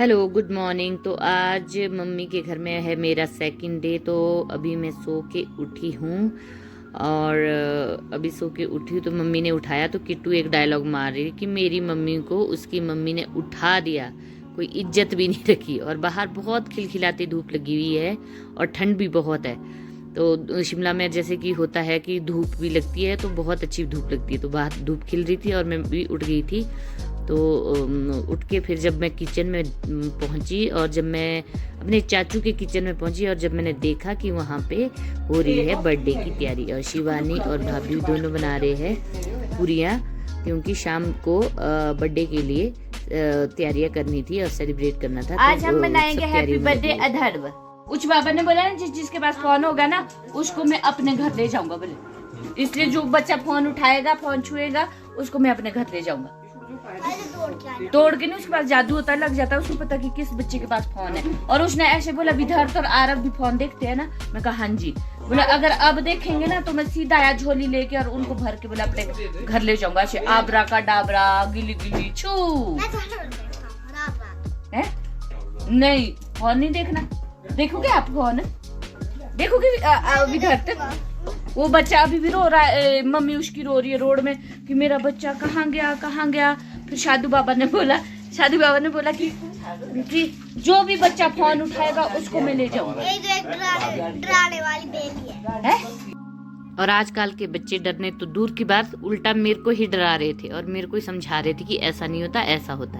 Hello good morning. तो आज mummy के घर में है मेरा सेकंड डे। तो अभी मैं सो के उठी हूँ और अभी सो के उठी हूँ तो मम्मी ने उठाया तो किट्टू एक डायलॉग मार रही कि मेरी मम्मी को उसकी मम्मी ने उठा दिया, कोई इज्जत भी नहीं रखी। और बाहर बहुत खिलखिलाती धूप लगी हुई है और ठंड भी बहुत है। तो शिमला में जैसे कि होता है कि धूप भी लगती है तो बहुत अच्छी धूप लगती है। तो बाहर धूप खिल रही थी और मैं भी उठ गई थी। तो उठ के फिर जब मैं किचन में पहुंची और जब मैं अपने चाचू के किचन में पहुंची और जब मैंने देखा कि वहाँ पे हो रही है बर्थडे की तैयारी और शिवानी और भाभी दोनों बना रहे हैं पूरियाँ, क्योंकि शाम को बर्थडे के लिए तैयारियां करनी थी और सेलिब्रेट करना था। आज हम बनाएंगे हैप्पी बर्थडे अधर्व। उच बाबा ने बोला ना जिसके पास फोन होगा ना उसको मैं अपने घर ले जाऊंगा बोले, इसलिए जो बच्चा फोन उठाएगा फोन छुएगा उसको मैं अपने घर ले जाऊंगा। तोड़ के नहीं, उसके पास जादू होता है, लग जाता है उसको पता कि किस बच्चे के पास फोन है। और उसने ऐसे बोला विधार्थ और आरव भी फोन देखते हैं ना। मैं कहा हाँ जी। बोला अगर अब देखेंगे ना तो मैं सीधा आया झोली लेके और उनको भर के बोला अपने घर ले जाऊंगा। ऐसे आबरा का डाबरा गिली गिली छू है नहीं, फोन नहीं देखना। देखोगे आप फोन देखोगे विधार्थ? वो बच्चा अभी भी रो रहा है, मम्मी उसकी रो रही है रोड में कि मेरा बच्चा कहाँ गया कहाँ गया। फिर साधु बाबा ने बोला कि जो भी बच्चा फोन उठाएगा उसको मैं ले जाऊंगा। डराने वाली बेबी है। और आजकल के बच्चे डरने तो दूर की बात, उल्टा मेरे को ही डरा रहे थे और मेरे को ही समझा रहे थे कि ऐसा नहीं होता ऐसा होता है।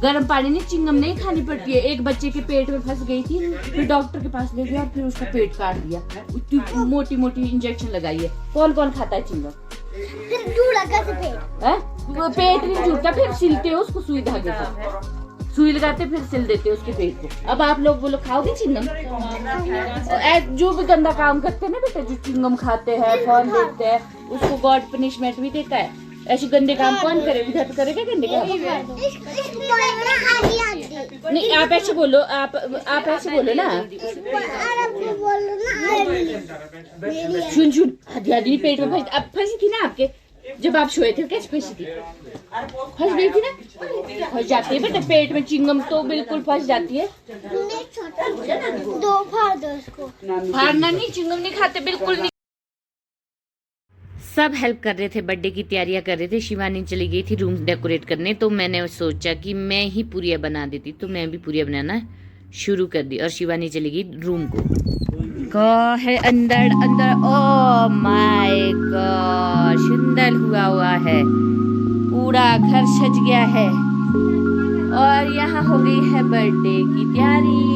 गर्म पानी नहीं, चिंगम नहीं खानी पड़ती है। एक बच्चे के पेट में फंस गई थी, फिर डॉक्टर के पास ले गया और फिर उसका पेट काट दिया। इतनी मोटी मोटी इंजेक्शन लगाई है। कौन कौन खाता है चिंगम? फिर पेट पेट नहीं जुड़ता, फिर सिलते हो उसको सुई धागे से, सुई लगाते फिर सिल देते उसके पेट को। अब आप लोग बोलो खाओगे चिंगम? जो भी गंदा काम करते हैं ना बेटा, जो चिंगम खाते हैं फोन देखते हैं उसको गॉड पनिशमेंट भी देता है। ऐसे गंदे काम कौन करे? विधार्थ करेगा गंदे काम? नहीं, आप ऐसे बोलो, आप ऐसे बोलो ना। सुन हदियादी पेट में फंसी, अब फंसी थी ना आपके जब आप सोए थे, कैसे फंसी थी? फंस गई थी ना, फंस जाती है बेटा पेट में चिंगम तो बिल्कुल फंस जाती है। फाड़ना नहीं, चिंगम नहीं खाते बिल्कुल नहीं। सब हेल्प कर रहे थे, बर्थडे की तैयारियां कर रहे थे। शिवानी चली गई थी रूम डेकोरेट करने, तो मैंने सोचा कि मैं ही पूरियां बना देती, तो मैं भी पूरियां बनाना शुरू कर दी और शिवानी चली गई रूम को है अंदर। ओ माय गॉड, सुंदर हुआ है, पूरा घर सज गया है और यहाँ हो गई है बर्थडे की तैयारी।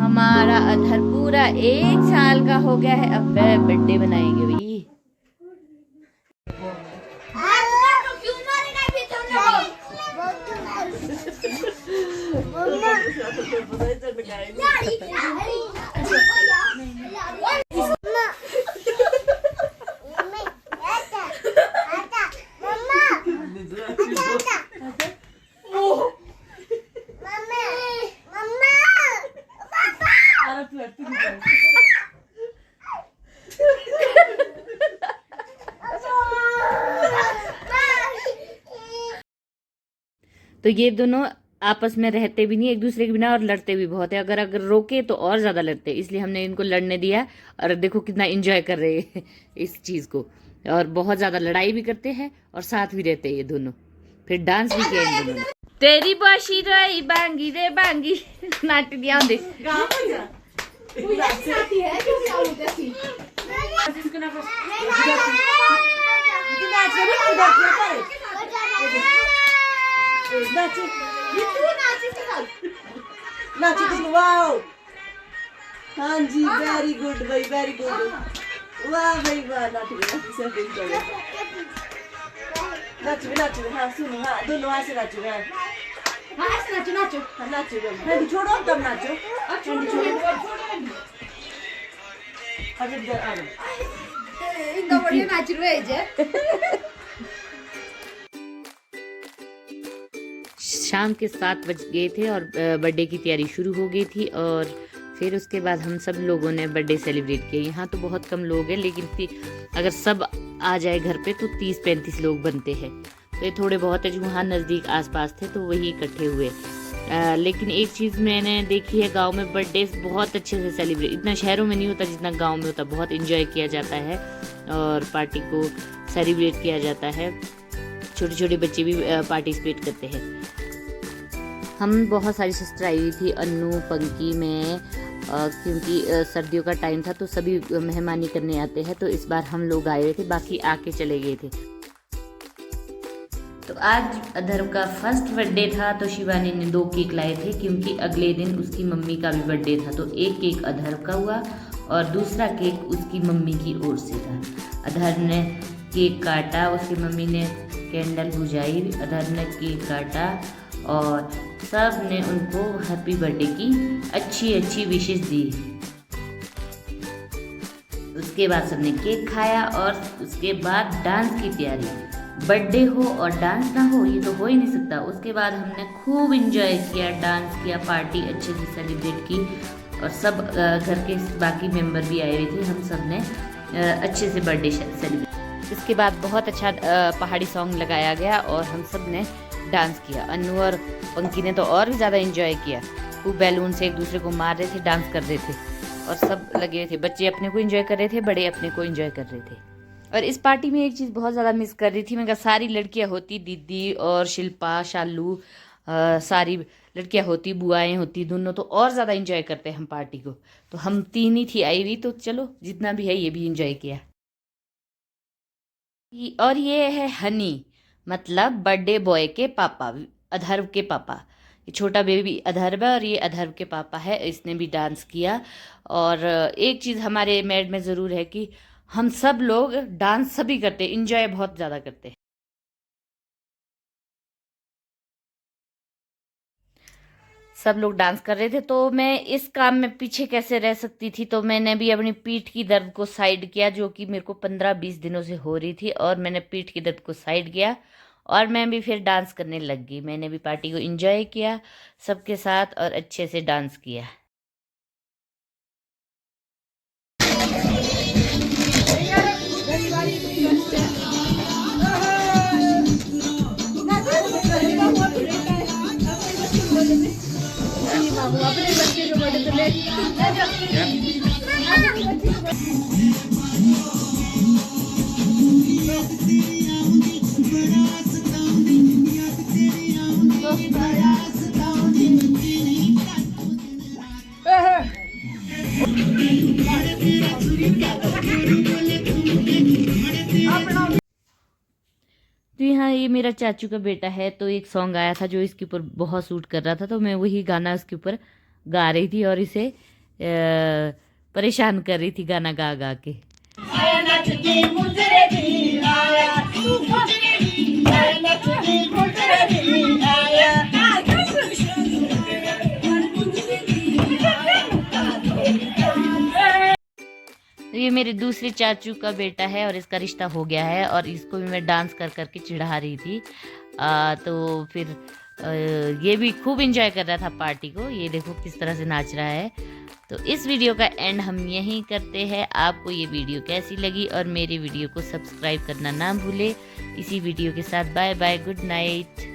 हमारा अधर पूरा 1 साल का हो गया है, अब बर्थडे बनाएंगे भाई। तो ये दोनों आपस में रहते भी नहीं एक दूसरे के बिना और लड़ते भी बहुत है। अगर रोके तो और ज्यादा लड़ते, इसलिए हमने इनको लड़ने दिया। और देखो कितना एंजॉय कर रहे हैं इस चीज को, और बहुत ज्यादा लड़ाई भी करते हैं और साथ भी रहते हैं ये दोनों। फिर डांस भी किया इन दोनों ने। तेरी बाशी रही बांगी रे बांगी नाटी दिया दे। वाओ, हाँ जी, वेरी गुड भाई, वेरी गुड, वाह भाई वाह। नाचो, हाँ सुनो, हाँ दोनों हाथ से नाचो, हाँ ऐसे नाचो, हाँ नाचो, ठंडी छोड़ो तब नाचो, ठंडी छोड़ो। बढ़िया नाच रहे हैं। शाम के 7 बज गए थे और बर्थडे की तैयारी शुरू हो गई थी और फिर उसके बाद हम सब लोगों ने बर्थडे सेलिब्रेट किया। यहाँ तो बहुत कम लोग हैं, लेकिन अगर सब आ जाए घर पे तो 30-35 लोग बनते हैं। तो ये थोड़े बहुत है जो वहाँ नज़दीक आसपास थे तो वही इकट्ठे हुए। लेकिन एक चीज़ मैंने देखी है, गांव में बर्थडे बहुत अच्छे से सेलिब्रेट, इतना शहरों में नहीं होता जितना गांव में होता। बहुत एंजॉय किया जाता है और पार्टी को सेलिब्रेट किया जाता है। छोटे छोटे बच्चे भी पार्टिसिपेट करते हैं। हम बहुत सारी सिस्टर आई हुई थी, अन्नू, पंकी, मैं, क्योंकि सर्दियों का टाइम था तो सभी मेहमानी करने आते हैं। तो इस बार हम लोग आए हुए थे, बाकी आके चले गए थे। तो आज अधर्व का फर्स्ट बर्थडे था तो शिवानी ने 2 केक लाए थे, क्योंकि अगले दिन उसकी मम्मी का भी बर्थडे था। तो एक केक अधर्व का हुआ और दूसरा केक उसकी मम्मी की ओर से था। अधर्व ने केक काटा, उसकी मम्मी ने कैंडल बुझाई, अधर्व ने केक काटा और सब ने उनको हैप्पी बर्थडे की अच्छी विशेष दी। उसके बाद सबने केक खाया और उसके बाद डांस की तैयारी। बर्थडे हो और डांस ना हो ये तो हो ही नहीं सकता। उसके बाद हमने खूब एंजॉय किया, डांस किया, पार्टी अच्छे से सेलिब्रेट की और सब घर के बाकी मेंबर भी आए हुए थे। हम सब ने अच्छे से बर्थडे सेलिब्रेट। इसके बाद बहुत अच्छा पहाड़ी सॉन्ग लगाया गया और हम सब ने डांस किया। अन्नू और पंकी ने तो और भी ज़्यादा एंजॉय किया, खूब बैलून से एक दूसरे को मार रहे थे, डांस कर रहे थे और सब लगे हुए थे। बच्चे अपने को एंजॉय कर रहे थे, बड़े अपने को एंजॉय कर रहे थे। और इस पार्टी में एक चीज़ बहुत ज़्यादा मिस कर रही थी, मैं कहा सारी लड़कियां होती, दीदी और शिल्पा, शालू, सारी लड़कियां होती, बुआएं होती, दोनों तो और ज़्यादा एंजॉय करते हैं हम पार्टी को। तो हम 3 ही थी आई हुई, तो चलो जितना भी है ये भी एंजॉय किया। और ये है हनी, मतलब बर्थडे बॉय के पापा, अधर्व के पापा। ये छोटा बेबी अधर्व है और ये अधर्व के पापा है। इसने भी डांस किया। और एक चीज़ हमारे मैड में ज़रूर है कि हम सब लोग डांस सभी करते हैं, इंजॉय बहुत ज़्यादा करते हैं। सब लोग डांस कर रहे थे तो मैं इस काम में पीछे कैसे रह सकती थी। तो मैंने भी अपनी पीठ की दर्द को साइड किया, जो कि मेरे को 15-20 दिनों से हो रही थी, और मैंने पीठ की दर्द को साइड किया और मैं भी फिर डांस करने लग गई। मैंने भी पार्टी को एंजॉय किया सबके साथ और अच्छे से डांस किया। तो यहाँ ये मेरा चाचू का बेटा है, तो एक सॉन्ग आया था जो इसके ऊपर बहुत सूट कर रहा था, तो मैं वही गाना उसके ऊपर गा रही थी और इसे परेशान कर रही थी गाना गा गा के। ये मेरे दूसरे चाचू का बेटा है और इसका रिश्ता हो गया है और इसको भी मैं डांस कर करके चिढ़ा रही थी। तो फिर ये भी खूब एंजॉय कर रहा था पार्टी को। ये देखो किस तरह से नाच रहा है। तो इस वीडियो का एंड हम यहीं करते हैं। आपको ये वीडियो कैसी लगी और मेरे वीडियो को सब्सक्राइब करना ना भूले। इसी वीडियो के साथ बाय बाय, गुड नाइट।